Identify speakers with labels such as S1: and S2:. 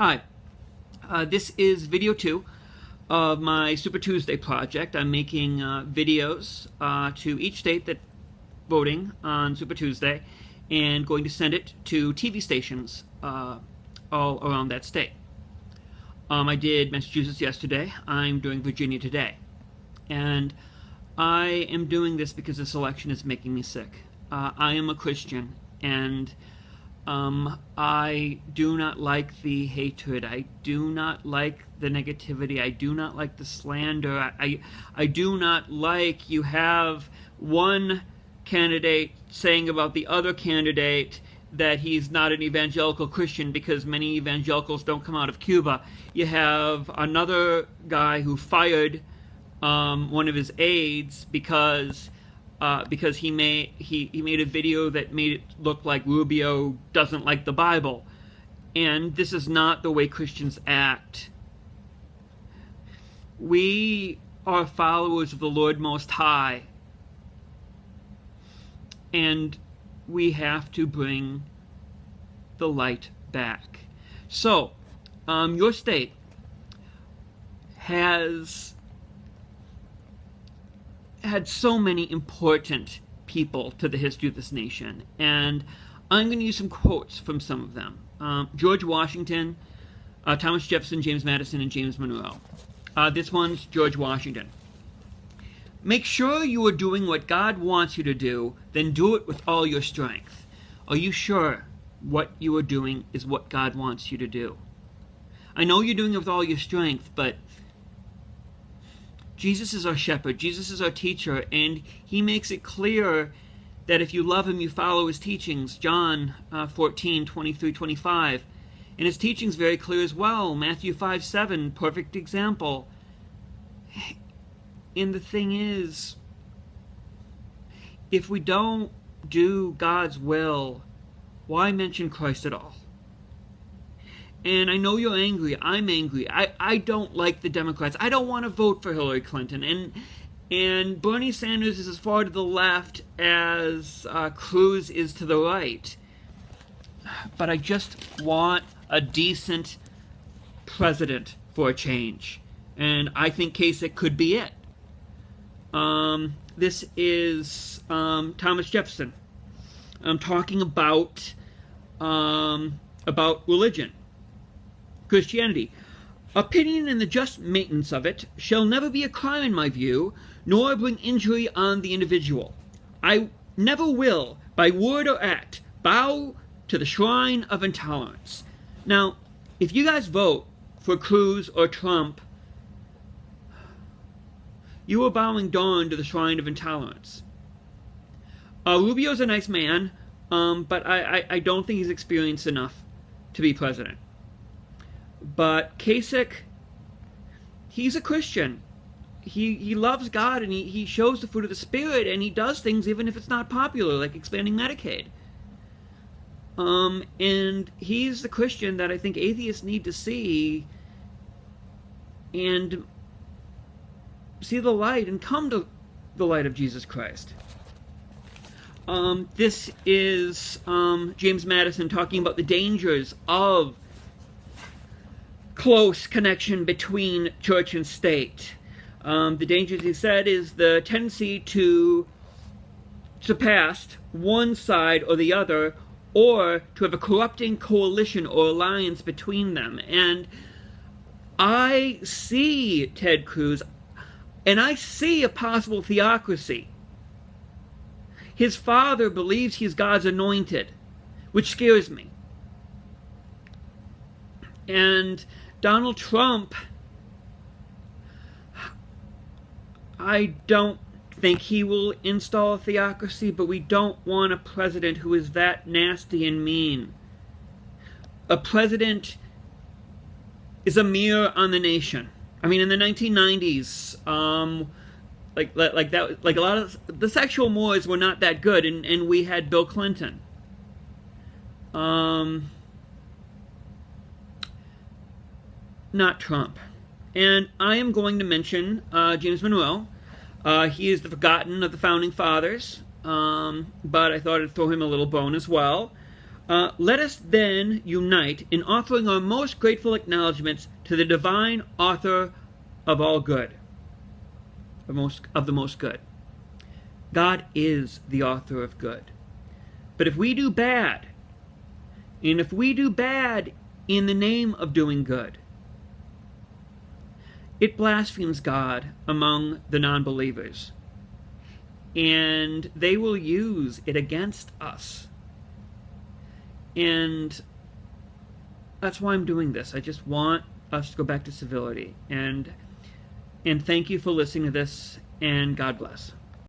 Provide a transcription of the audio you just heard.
S1: Hi, this is video 2 of my Super Tuesday project. I'm making videos to each state that's voting on Super Tuesday and going to send it to TV stations all around that state. I did Massachusetts yesterday. I'm doing Virginia today. And I am doing this because this election is making me sick. I am a Christian, and I do not like the hatred. I do not like the negativity. I do not like the slander. I do not like you have one candidate saying about the other candidate that he's not an evangelical Christian because many evangelicals don't come out of Cuba. You have another guy who fired one of his aides because he made a video that made it look like Rubio doesn't like the Bible. And this is not the way Christians act. We are followers of the Lord Most High, and we have to bring the light back. So, your state has had so many important people to the history of this nation, and I'm going to use some quotes from some of them. George Washington, Thomas Jefferson, James Madison, and James Monroe. This one's George Washington. Make sure you are doing what God wants you to do, then do it with all your strength. Are you sure what you are doing is what God wants you to do? I know you're doing it with all your strength, but Jesus is our shepherd, Jesus is our teacher, and he makes it clear that if you love him, you follow his teachings. John 14:23-25. And his teaching's very clear as well. Matthew 5:7, perfect example. And the thing is, if we don't do God's will, why mention Christ at all? And I know you're angry. I'm angry. I don't like the Democrats. I don't want to vote for Hillary Clinton. And Bernie Sanders is as far to the left as Cruz is to the right. But I just want a decent president for a change. And I think Kasich could be it. This is Thomas Jefferson. I'm talking about religion. Christianity. Opinion and the just maintenance of it shall never be a crime in my view, nor bring injury on the individual. I never will, by word or act, bow to the shrine of intolerance. Now, if you guys vote for Cruz or Trump, you are bowing down to the shrine of intolerance. Rubio's a nice man, but I don't think he's experienced enough to be president. But Kasich, he's a Christian. He loves God, and he shows the fruit of the Spirit, and he does things even if it's not popular, like expanding Medicaid. And he's the Christian that I think atheists need to see and see the light and come to the light of Jesus Christ. This is James Madison talking about the dangers of close connection between church and state. The dangers, he said, is the tendency to surpass one side or the other, or to have a corrupting coalition or alliance between them. And I see Ted Cruz, and I see a possible theocracy. His father believes he's God's anointed, which scares me. And Donald Trump, I don't think he will install a theocracy, but we don't want a president who is that nasty and mean. A president is a mirror on the nation. I mean, in the 1990s, like a lot of the sexual mores were not that good, and we had Bill Clinton. Not Trump. And I am going to mention James Monroe. He is the forgotten of the Founding Fathers, but I thought I'd throw him a little bone as well. Let us then unite in offering our most grateful acknowledgments to the divine author of all good, of the most good. God is the author of good. But if we do bad, and if we do bad in the name of doing good, it blasphemes God among the non-believers, and they will use it against us. And that's why I'm doing this. I just want us to go back to civility. And thank you for listening to this, and God bless.